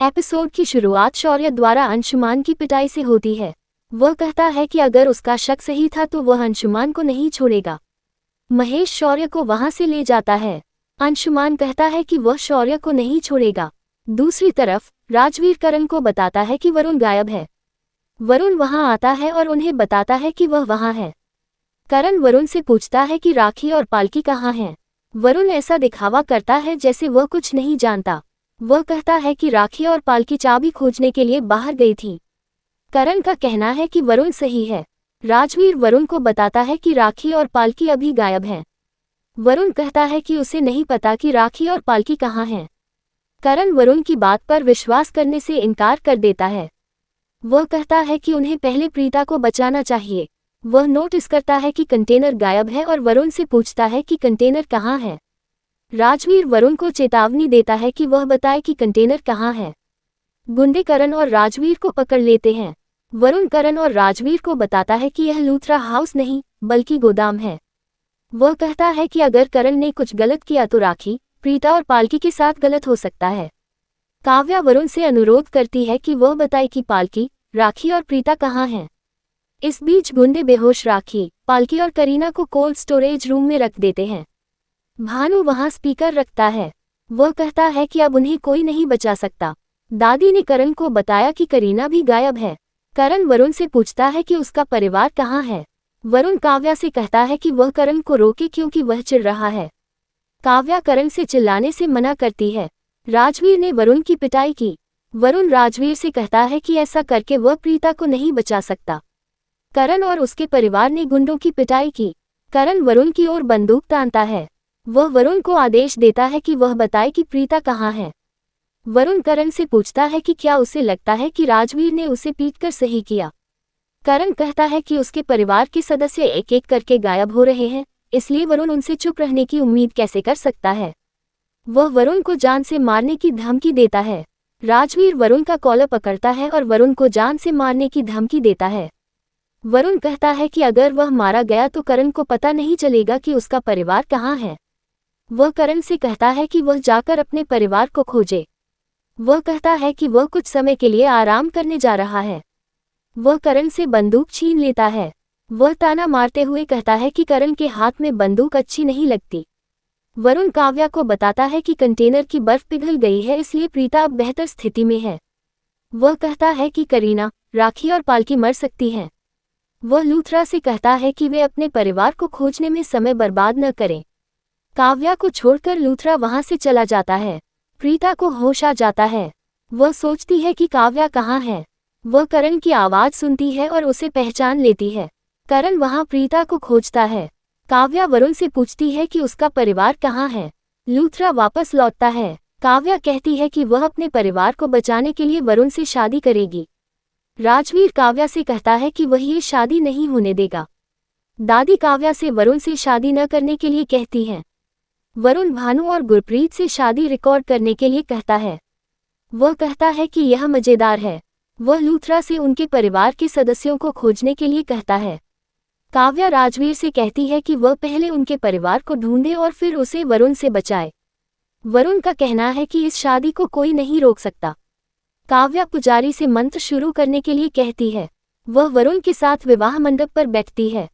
Episode की शुरुआत शौर्य द्वारा अंशुमान की पिटाई से होती है। वह कहता है कि अगर उसका शक सही था तो वह अंशुमान को नहीं छोड़ेगा। महेश शौर्य को वहां से ले जाता है। अंशुमान कहता है कि वह शौर्य को नहीं छोड़ेगा। दूसरी तरफ राजवीर करण को बताता है कि वरुण गायब है। वरुण वहां आता है और उन्हें बताता है कि वह वहां है। करण वरुण से पूछता है कि राखी और पालकी कहाँ हैं। वरुण ऐसा दिखावा करता है जैसे वह कुछ नहीं जानता। वह कहता है कि राखी और पालकी चाबी खोजने के लिए बाहर गई थी। करण का कहना है कि वरुण सही है। राजवीर वरुण को बताता है कि राखी और पालकी अभी गायब हैं। वरुण कहता है कि उसे नहीं पता कि राखी और पालकी कहाँ हैं। करण वरुण की बात पर विश्वास करने से इनकार कर देता है। वह कहता है कि उन्हें पहले प्रीता को बचाना चाहिए। वह नोटिस करता है कि कंटेनर गायब है और वरुण से पूछता है कि कंटेनर कहाँ है। राजवीर वरुण को चेतावनी देता है कि वह बताए कि कंटेनर कहाँ है। गुंडे करण और राजवीर को पकड़ लेते हैं। वरुण करण और राजवीर को बताता है कि यह लूथरा हाउस नहीं बल्कि गोदाम है। वह कहता है कि अगर करण ने कुछ गलत किया तो राखी, प्रीता और पालकी के साथ गलत हो सकता है। काव्या वरुण से अनुरोध करती है कि वह बताए कि पालकी, राखी और प्रीता कहाँ हैं। इस बीच गुंडे बेहोश राखी, पालकी और करीना को कोल्ड स्टोरेज रूम में रख देते हैं। भानु वहां स्पीकर रखता है। वह कहता है कि अब उन्हें कोई नहीं बचा सकता। दादी ने करण को बताया कि करीना भी गायब है। करण वरुण से पूछता है कि उसका परिवार कहाँ है। वरुण काव्या से कहता है कि वह करण को रोके क्योंकि वह चिढ़ रहा है। काव्या करण से चिल्लाने से मना करती है। राजवीर ने वरुण की पिटाई की। वरुण राजवीर से कहता है कि ऐसा करके वह प्रीता को नहीं बचा सकता। करण और उसके परिवार ने गुंडों की पिटाई की। करण वरुण की ओर बंदूक तानता है। वह वरुण को आदेश देता है कि वह बताए कि प्रीता कहाँ है। वरुण करण से पूछता है कि क्या उसे लगता है कि राजवीर ने उसे पीटकर सही किया। करण कहता है कि उसके परिवार के सदस्य एक एक करके गायब हो रहे हैं, इसलिए वरुण उनसे चुप रहने की उम्मीद कैसे कर सकता है। वह वरुण को जान से मारने की धमकी देता है। राजवीर वरुण का कॉलर पकड़ता है और वरुण को जान से मारने की धमकी देता है। वरुण कहता है कि अगर वह मारा गया तो करण को पता नहीं चलेगा कि उसका परिवार कहाँ है। वह करण से कहता है कि वह जाकर अपने परिवार को खोजे। वह कहता है कि वह कुछ समय के लिए आराम करने जा रहा है। वह करण से बंदूक छीन लेता है। वह ताना मारते हुए कहता है कि करण के हाथ में बंदूक अच्छी नहीं लगती। वरुण काव्या को बताता है कि कंटेनर की बर्फ पिघल गई है, इसलिए प्रीता अब बेहतर स्थिति में है। वह कहता है कि करीना, राखी और पालकी मर सकती हैं। वह लूथरा से कहता है कि वे अपने परिवार को खोजने में समय बर्बाद न करें। काव्या को छोड़कर लूथरा वहां से चला जाता है। प्रीता को होश आ जाता है। वह सोचती है कि काव्या कहाँ है। वह करण की आवाज सुनती है और उसे पहचान लेती है। करण वहां प्रीता को खोजता है। काव्या वरुण से पूछती है कि उसका परिवार कहाँ है। लूथरा वापस लौटता है। काव्या कहती है कि वह अपने परिवार को बचाने के लिए वरुण से शादी करेगी। राजवीर काव्या से कहता है कि वह ये शादी नहीं होने देगा। दादी काव्या से वरुण से शादी न करने के लिए कहती हैं। वरुण भानु और गुरप्रीत से शादी रिकॉर्ड करने के लिए कहता है। वह कहता है कि यह मजेदार है। वह लूथरा से उनके परिवार के सदस्यों को खोजने के लिए कहता है। काव्या राजवीर से कहती है कि वह पहले उनके परिवार को ढूंढे और फिर उसे वरुण से बचाए। वरुण का कहना है कि इस शादी को कोई नहीं रोक सकता। काव्या पुजारी से मंत्र शुरू करने के लिए कहती है। वह वरुण के साथ विवाह मंडप पर बैठती है।